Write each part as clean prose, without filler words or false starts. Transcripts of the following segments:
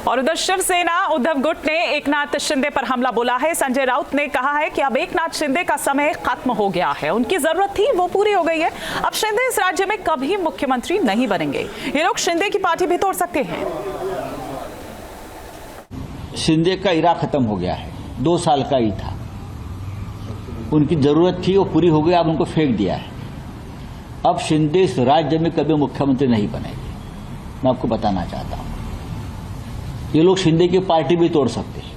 और उधर शिवसेना उद्धव गुट ने एकनाथ शिंदे पर हमला बोला है। संजय राउत ने कहा है कि अब एकनाथ शिंदे का समय खत्म हो गया है, उनकी जरूरत थी वो पूरी हो गई है। अब शिंदे इस राज्य में कभी मुख्यमंत्री नहीं बनेंगे। ये लोग शिंदे की पार्टी भी तोड़ सकते हैं। शिंदे का इरा खत्म हो गया है, 2 साल का ही था, उनकी जरूरत थी वो पूरी हो गई, अब उनको फेंक दिया है। अब शिंदे इस राज्य में कभी मुख्यमंत्री नहीं बनेंगे, मैं आपको बताना चाहता हूं। ये लोग शिंदे की पार्टी भी तोड़ सकते हैं।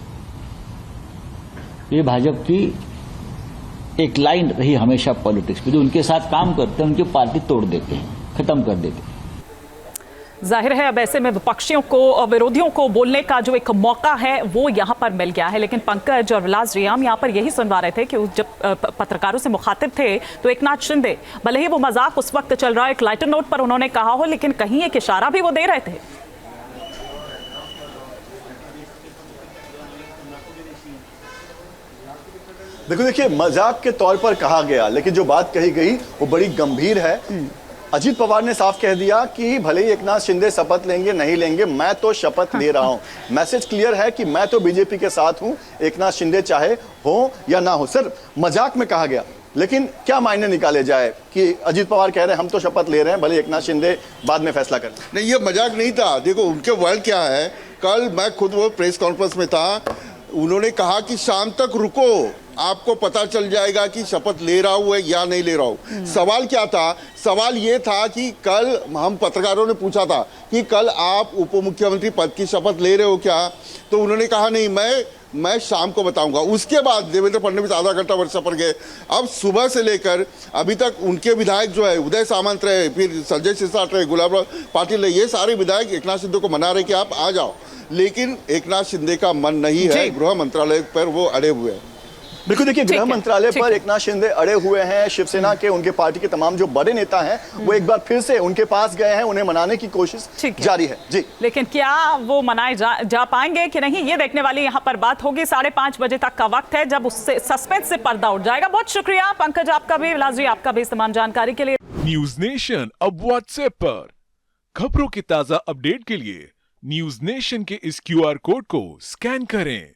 ये भाजपा की एक लाइन रही हमेशा पॉलिटिक्स में, जो उनके साथ काम करते हैं उनकी पार्टी तोड़ देते हैं, खत्म कर देते हैं। जाहिर है अब ऐसे में विपक्षियों को और विरोधियों को बोलने का जो एक मौका है वो यहाँ पर मिल गया है। लेकिन पंकज और विलास रियाम यहाँ पर यही सुनवा रहे थे कि जब पत्रकारों से मुखातिब थे तो एकनाथ शिंदे, भले ही वो मजाक उस वक्त चल रहा है, एक लाइटर नोट पर उन्होंने कहा हो, लेकिन कहीं एक इशारा भी वो दे रहे थे। देखिए मजाक के तौर पर कहा गया, लेकिन जो बात कही गई वो बड़ी गंभीर है। अजीत पवार ने साफ कह दिया कि भले ही एकनाथ शिंदे शपथ लेंगे नहीं लेंगे, मैं तो शपथ ले रहा हूं। मैसेज क्लियर है कि मैं तो बीजेपी के साथ हूं, एकनाथ शिंदे चाहे हो या ना हो। सर मजाक में कहा गया, लेकिन क्या मायने निकाले जाए कि अजीत पवार कह रहे हैं हम तो शपथ ले रहे हैं, भले एकनाथ शिंदे बाद में फैसला करें। नहीं, ये मजाक नहीं था। देखो उनके वर्ड क्या है, कल मैं खुद वो प्रेस कॉन्फ्रेंस में था, उन्होंने कहा कि शाम तक रुको, आपको पता चल जाएगा कि शपथ ले रहा हूं या नहीं ले रहा हूं। सवाल क्या था? सवाल ये था कि कल हम पत्रकारों ने पूछा था कि कल आप उप मुख्यमंत्री पद की शपथ ले रहे हो क्या? तो उन्होंने कहा नहीं, मैं शाम को बताऊंगा। उसके बाद देवेंद्र फडणवीस आधा घंटा वर्षा पर गए। अब सुबह से लेकर अभी तक उनके विधायक जो है, उदय सामंत रहे, फिर संजय सिरसाट रहे, गुलाब राव पाटिल रहे, ये सारे विधायक एकनाथ शिंदे को मना रहे कि आप आ जाओ, लेकिन एकनाथ शिंदे का मन नहीं है। गृह मंत्रालय पर वो अड़े हुए हैं। बिल्कुल, देखिए गृह मंत्रालय पर एकनाथ शिंदे अड़े हुए हैं। शिवसेना के उनके पार्टी के तमाम जो बड़े नेता हैं वो एक बार फिर से उनके पास गए हैं, उन्हें मनाने की कोशिश जारी है। जी, लेकिन क्या वो मनाए जा पाएंगे कि नहीं, ये देखने वाली यहाँ पर बात होगी। 5:30 बजे तक का वक्त है जब उससे सस्पेंस से पर्दा उठ जाएगा। बहुत शुक्रिया पंकज आपका भी, विलास जी आपका भी इस तमाम जानकारी के लिए। न्यूज नेशन अब व्हाट्सएप पर खबरों की ताजा अपडेट के लिए न्यूज नेशन के इस QR कोड को स्कैन करें।